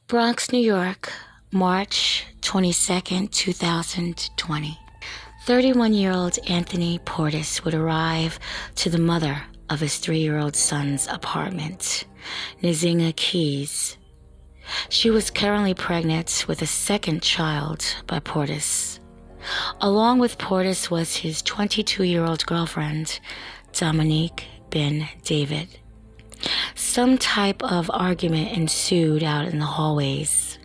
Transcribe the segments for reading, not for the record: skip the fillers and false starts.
Bronx, New York, March 22nd, 2020. 31-year-old Anthony Portis would arrive to the mother of his 3-year-old son's apartment, Nzinga Keys. She was currently pregnant with a second child by Portis. Along with Portis was his 22-year-old girlfriend, Dominique Ben-David. Some type of argument ensued out in the hallways.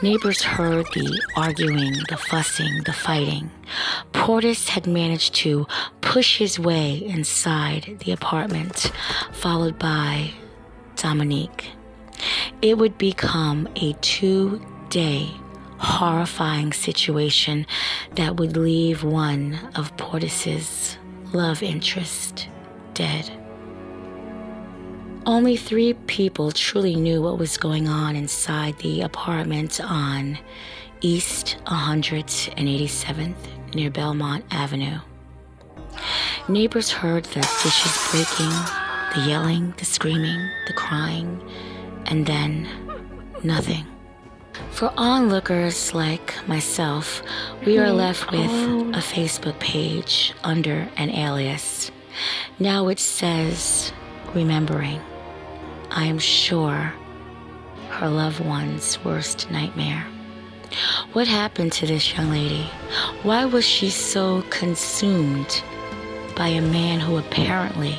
Neighbors heard the arguing, the fussing, the fighting. Portis had managed to push his way inside the apartment, followed by Dominique. It would become a 2-day horrifying situation that would leave one of Portis's love interests dead. Only 3 people truly knew what was going on inside the apartment on East 187th near Belmont Avenue. Neighbors heard the dishes breaking, the yelling, the screaming, the crying, and then nothing. For onlookers like myself, we are left with a Facebook page under an alias. Now it says, remembering. I am sure her loved one's worst nightmare. What happened to this young lady? Why was she so consumed by a man who apparently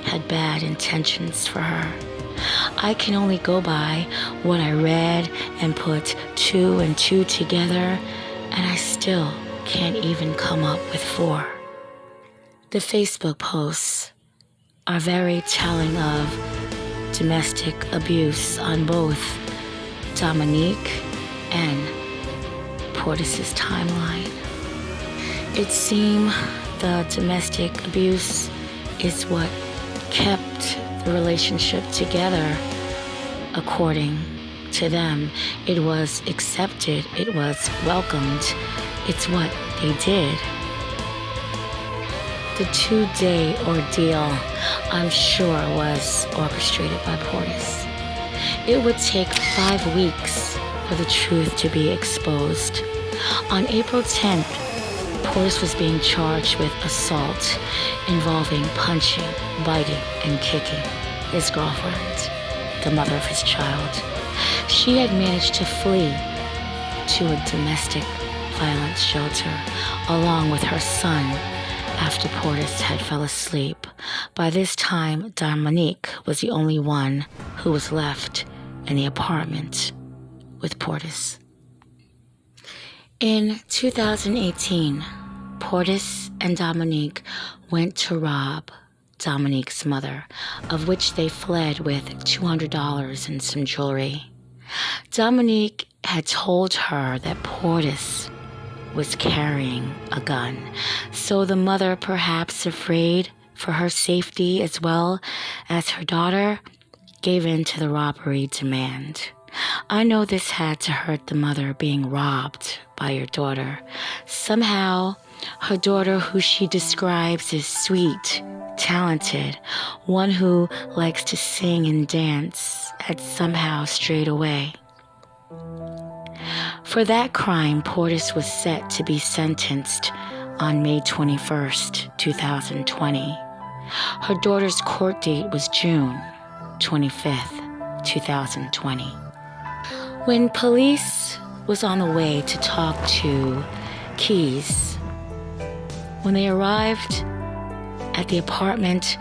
had bad intentions for her? I can only go by what I read and put 2 and 2 together, and I still can't even come up with 4. The Facebook posts are very telling of domestic abuse on both Dominique and Portis's timeline. It seemed the domestic abuse is what kept the relationship together. According to them, it was accepted, it was welcomed, it's what they did. The 2-day ordeal, I'm sure, was orchestrated by Portis. It would take 5 weeks for the truth to be exposed. On April 10th, Portis was being charged with assault involving punching, biting, and kicking his girlfriend, the mother of his child. She had managed to flee to a domestic violence shelter along with her son after Portis had fell asleep. By this time, Dominique was the only one who was left in the apartment with Portis. In 2018, Portis and Dominique went to rob Dominique's mother, of which they fled with $200 and some jewelry. Dominique had told her that Portis was carrying a gun, so the mother, perhaps afraid for her safety as well as her daughter, gave in to the robbery demand. I know this had to hurt the mother, being robbed by your daughter. Somehow, her daughter, who she describes as sweet, talented, one who likes to sing and dance, had somehow strayed away. For that crime, Portis was set to be sentenced on May 21st, 2020. Her daughter's court date was June 25th, 2020. When police was on the way to talk to Keys, when they arrived at the apartment,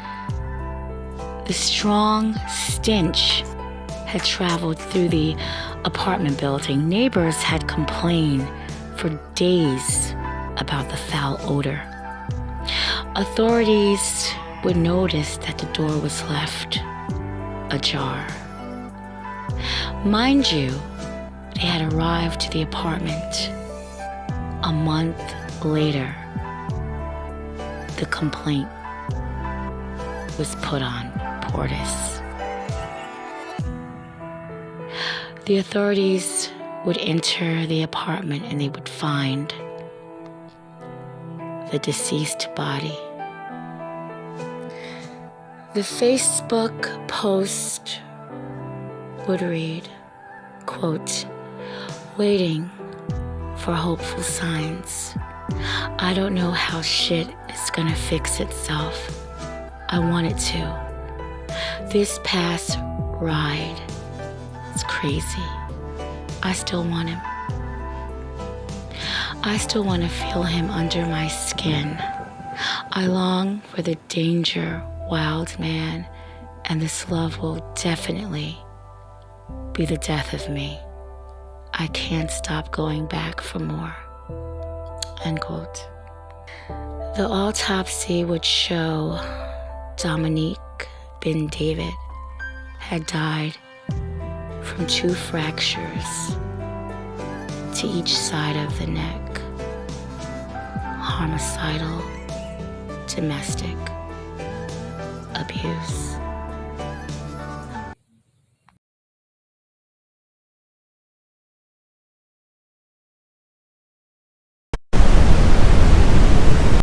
the strong stench had traveled through the apartment building. Neighbors had complained for days about the foul odor. Authorities would notice that the door was left ajar. Mind you, they had arrived to the apartment a month later. The complaint was put on Portis. The authorities would enter the apartment and they would find the deceased body. The Facebook post would read, quote, waiting for hopeful signs. I don't know how shit is gonna fix itself. I want it to. This past ride is crazy. I still want him. I still want to feel him under my skin. I long for the danger, wild man, and this love will definitely be the death of me. I can't stop going back for more. End quote. The autopsy would show Dominique Ben-David had died from 2 fractures to each side of the neck. Homicidal, domestic abuse.